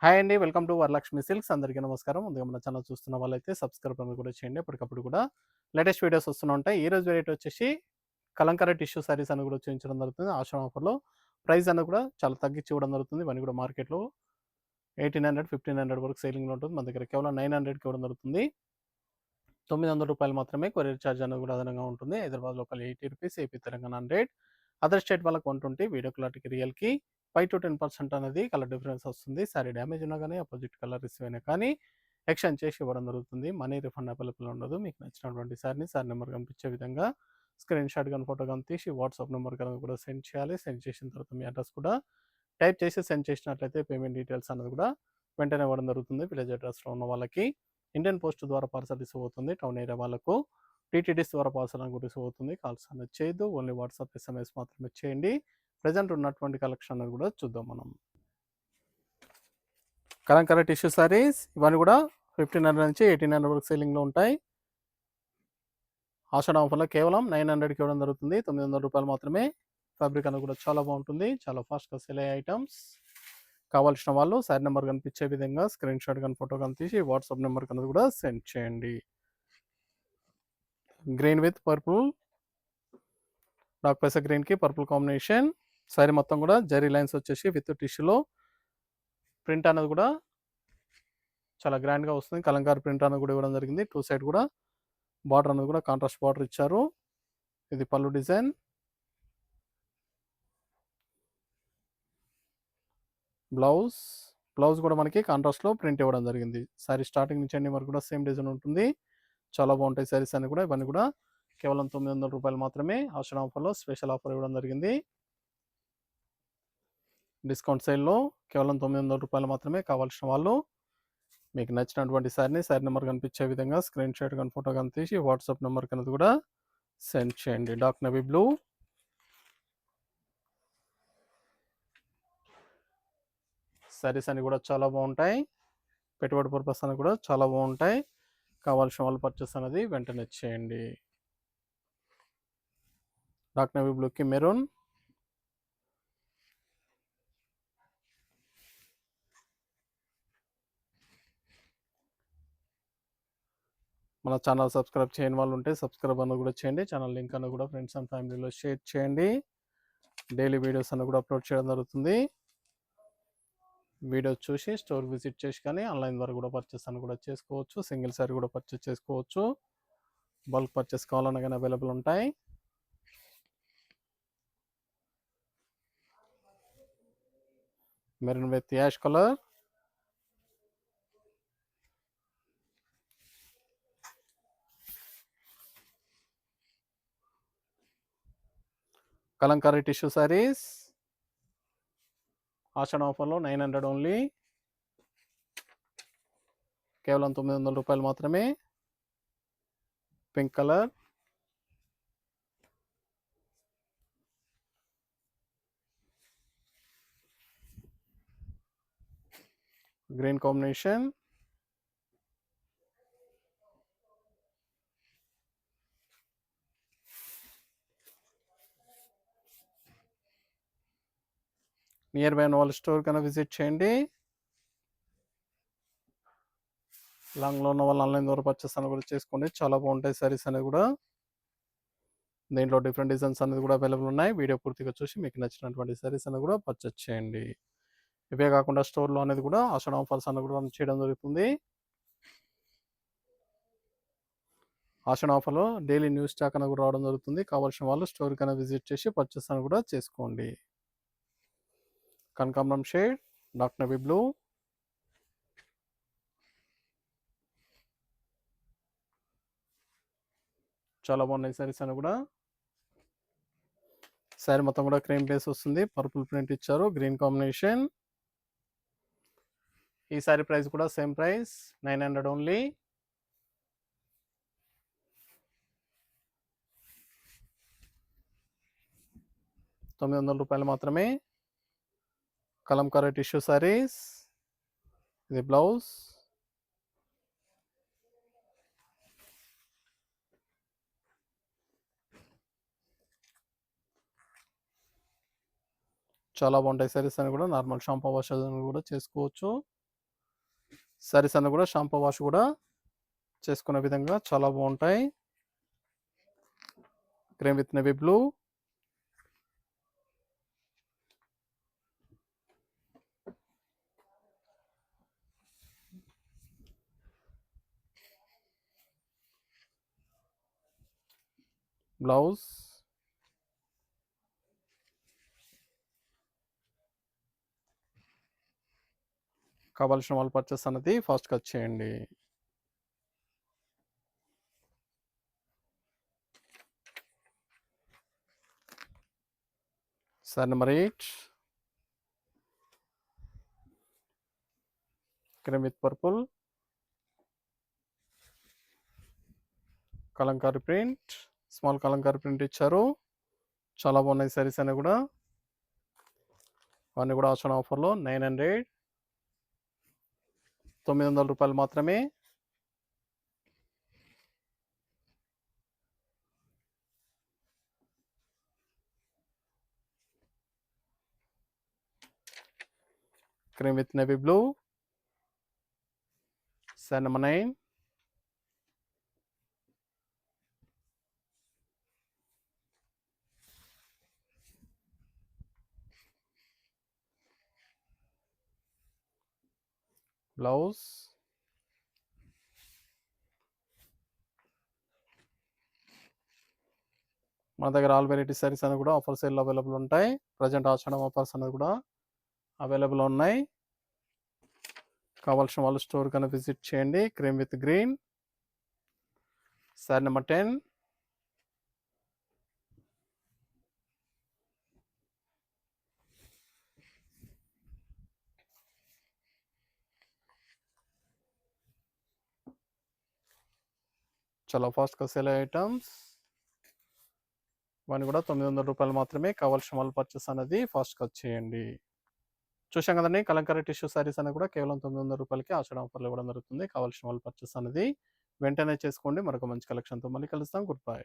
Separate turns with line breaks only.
Hi అండి. Welcome to Varalakshmi silks. అందరికీ నమస్కారం. ముందుగా మన ఛానల్ చూస్తున్న వాళ్ళైతే సబ్స్క్రైబ్ అనేది కూడా చేయండి. ఎప్పటికప్పుడు కూడా లేటెస్ట్ వీడియోస్ వస్తూనే ఉంటాయి. ఈ రోజు వెరైటీ వచ్చేసి కలంకారీ టిష్యూ సారీస్ అని కూడా చూపించడం జరుగుతుంది. ఆషాఢం ఆఫర్‌లో ప్రైస్ అనేది కూడా చాలా తగ్గించి ఇవ్వడం జరుగుతుంది. ఇవన్నీ కూడా మార్కెట్‌లో 1800, 1500 వరకు సేలింగ్‌లో ఉంటుంది. మన దగ్గర కేవలం 900కి ఇవ్వడం జరుగుతుంది. రూ. 900 మాత్రమే కొరియర్ చార్జ్ అనేది కూడా అదనంగా ఉంటుంది. హైదరాబాద్ లోకల్ రూ. 80, ఏపీ తెలంగాణ 100, అదర్ స్టేట్ వాళ్ళకి 120, వీడియో క్లారిటీకి రియల్‌కి 5-10% అనేది కలర్ డిఫరెన్స్ వస్తుంది. సారీ డ్యామేజ్ ఉన్నా కానీ అపోజిట్ కలర్ రిసీవ్ అయినా కానీ ఎక్స్చేంజ్ చేసి ఇవ్వడం జరుగుతుంది. మనీ రిఫండ్ అవైలబుల్ ఉండదు. మీకు నచ్చినటువంటి సారీని సారీ నెంబర్ కనిపించే విధంగా స్క్రీన్ షాట్ కానీ ఫోటో కానీ తీసి వాట్సాప్ నెంబర్ కనుక కూడా సెండ్ చేయాలి. సెండ్ చేసిన తర్వాత మీ అడ్రస్ కూడా టైప్ చేసి సెండ్ చేసినట్లయితే పేమెంట్ డీటెయిల్స్ అనేది కూడా వెంటనే ఇవ్వడం జరుగుతుంది. విలేజ్ అడ్రస్లో ఉన్న వాళ్ళకి ఇండియన్ పోస్ట్ ద్వారా పార్సల్ రిసీవ్ అవుతుంది. టౌన్ ఏరియా వాళ్ళకు టీటీడీస్ ద్వారా పార్సల్ అనేది రిసీవ్ అవుతుంది. కాల్స్ అనేది చేయొద్దు. ఓన్లీ వాట్సాప్, ఎస్ఎంఎస్ మాత్రమే చేయండి. ప్రెజెంట్ ఉన్నటువంటి కలెక్షన్ అనేది కూడా చూద్దాం మనం. కలంకారీ టిష్యూ సారీస్ ఇవన్నీ కూడా 1500 నుంచి 1800 వరకు సేలింగ్లో ఉంటాయి. ఆషాఢం ఆఫర్లో కేవలం 900కి ఇవ్వడం జరుగుతుంది. రూ. 900 మాత్రమే. ఫ్యాబ్రిక్ అనేది కూడా చాలా బాగుంటుంది. చాలా ఫాస్ట్గా సేల్ అయ్యే ఐటమ్స్. కావాల్సిన వాళ్ళు సారీ నెంబర్ కనిపించే విధంగా స్క్రీన్ షాట్ కానీ ఫోటో కానీ తీసి వాట్సాప్ నెంబర్ కనుక కూడా సెండ్ చేయండి. గ్రీన్ విత్ పర్పుల్, డార్క్ పైసా గ్రీన్కి పర్పుల్ కాంబినేషన్. సారీ మొత్తం కూడా జరీ లైన్స్ వచ్చేసి విత్ టిష్యూలో ప్రింట్ అనేది కూడా చాలా గ్రాండ్గా వస్తుంది. కలంకారీ ప్రింట్ అనేది కూడా ఇవ్వడం జరిగింది. టూ సైడ్ కూడా బార్డర్ అనేది కూడా కాంట్రాస్ట్ బార్డర్ ఇచ్చారు. ఇది పళ్ళు డిజైన్. బ్లౌజ్ కూడా మనకి కాంట్రాస్ట్లో ప్రింట్ ఇవ్వడం జరిగింది. సారీ స్టార్టింగ్ నుంచి ఎండింగ్ వరకు కూడా సేమ్ డిజైన్ ఉంటుంది. చాలా బాగుంటాయి సారీస్ అన్ని కూడా. ఇవన్నీ కూడా కేవలం రూ. 900 మాత్రమే. ఆషాఢం ఆఫర్లో స్పెషల్ ఆఫర్ ఇవ్వడం జరిగింది. డిస్కౌంట్ సేల్లో కేవలం రూ. 900 మాత్రమే. కావాల్సిన వాళ్ళు మీకు నచ్చినటువంటి సారీ నెంబర్ కనిపించే విధంగా స్క్రీన్ షాట్ కానీ ఫోటో కానీ తీసి వాట్సాప్ నెంబర్ కనుక కూడా సెండ్ చేయండి. డార్క్ నేవీ బ్లూ, సారీస్ అన్ని కూడా చాలా బాగుంటాయి. పెట్టుబడి పర్పస్ అని కూడా చాలా బాగుంటాయి. కావాల్సిన వాళ్ళు పర్చేస్ అనేది వెంటనే చేయండి. డార్క్ నేవీ బ్లూకి మెరూన్, మన ఛానల్ సబ్స్క్రైబ్ చేయని వాళ్ళు ఉంటే సబ్స్క్రైబ్ అన్న కూడా చేయండి. ఛానల్ లింక్ అన్న కూడా ఫ్రెండ్స్ అండ్ ఫ్యామిలీలో షేర్ చేయండి. డైలీ వీడియోస్ అన్న కూడా అప్లోడ్ చేయడం జరుగుతుంది. వీడియో చూసి స్టోర్ విజిట్ చేసి కానీ ఆన్లైన్ ద్వారా కూడా పర్చేస్ అని కూడా చేసుకోవచ్చు. సింగిల్ సారీ కూడా పర్చేస్ చేసుకోవచ్చు. బల్క్ పర్చేస్ కావాలన్నా కానీ అవైలబుల్ ఉంటాయి. Maroon with ash colour, Kalamkari tissue saris Ashadham ఆఫర్లో 900 ఓన్లీ. కేవలం రూ. 900 మాత్రమే. Pink colour, green combination, near by ఉన్న వాళ్ళ స్టోర్ కన్నా విజిట్ చేయండి. లాంగ్లో ఉన్న వాళ్ళు ఆన్లైన్ ద్వారా పర్చేస్ అని కూడా చేసుకోండి. చాలా బాగుంటాయి సారీస్ అనేది కూడా. దీంట్లో డిఫరెంట్ డిజైన్స్ అనేది కూడా అవైలబుల్ ఉన్నాయి. వీడియో పూర్తిగా చూసి మీకు నచ్చినటువంటి సారీస్ అనేది కూడా పర్చేస్ చేయండి. ఇవే కాకుండా స్టోర్లో అనేది కూడా ఆషాఢం ఆఫర్స్ అనేది కూడా రన్ చేయడం జరుగుతుంది. ఆషాఢం ఆఫర్లో డైలీ న్యూస్ స్టాక్ అనేది కూడా రావడం జరుగుతుంది. కావాల్సిన వాళ్ళు స్టోర్ కన్నా విజిట్ చేసి పర్చేస్ అని కూడా చేసుకోండి. కనకాంబరం షేడ్, డార్క్ నేవీ బ్లూ, చాలా బాగున్నాయి సారీస్ అని కూడా. సారీ మొత్తం కూడా క్రీమ్ బేస్ వస్తుంది. పర్పుల్ ప్రింట్ ఇచ్చారు. Green combination. ఈ సారీ ప్రైస్ కూడా సేమ్ ప్రైస్ 900 ఓన్లీ. రూ. 900 మాత్రమే. కలంకారీ టిష్యూ సారీస్. ఇది బ్లౌజ్. చాలా బాగుంటాయి సారీస్ అని కూడా. నార్మల్ షాంపూ వాష్ కూడా చేసుకోవచ్చు. శారీస్ అన్నీ కూడా షాంపూ వాష్ కూడా చేసుకునే విధంగా చాలా బాగుంటాయి. Cream with navy blue, blouse, కావాల్సిన వాళ్ళు పర్చేస్ అనేది ఫాస్ట్‌గా చేయండి. Sorry number 8 cream with purple, Kalamkari print, small Kalamkari print ఇచ్చారు. చాలా బాగున్నాయి సారీస్ అన్నీ కూడా. అవన్నీ కూడా ఆషాఢం ఆఫర్‌లో 900 900 మాత్రమే. Cream with navy blue, sorry number 9 blouse, మన దగ్గర ఆల్ వెరైటీ సారీస్ అనేది కూడా ఆఫర్ సేల్‌లో అవైలబుల్ ఉంటాయి. ప్రజెంట్ ఆషాఢం ఆఫర్స్ అనేది కూడా అవైలబుల్ ఉన్నాయి. కావాల్సిన వాళ్ళు స్టోర్ కన్నా విజిట్ చేయండి. Cream with green, sorry number 10 చాలా ఫాస్ట్‌గా సేల్ అయ్యే ఐటమ్స్. ఇవన్నీ కూడా 900 మాత్రమే. కావాల్సిన వాళ్ళు పర్చేస్ అనేది ఫాస్ట్‌గా చేయండి. చూశాం కదండీ, కలంకారీ టిష్యూ సారీస్ అనేది కూడా కేవలం 900 ఆషాఢం ఆఫర్‌లో ఇవ్వడం జరుగుతుంది. కావాల్సిన వాళ్ళు పర్చేస్ అనేది వెంటనే చేసుకోండి. మరొక మంచి కలెక్షన్‌తో మళ్ళీ కలుస్తాం. Good bye.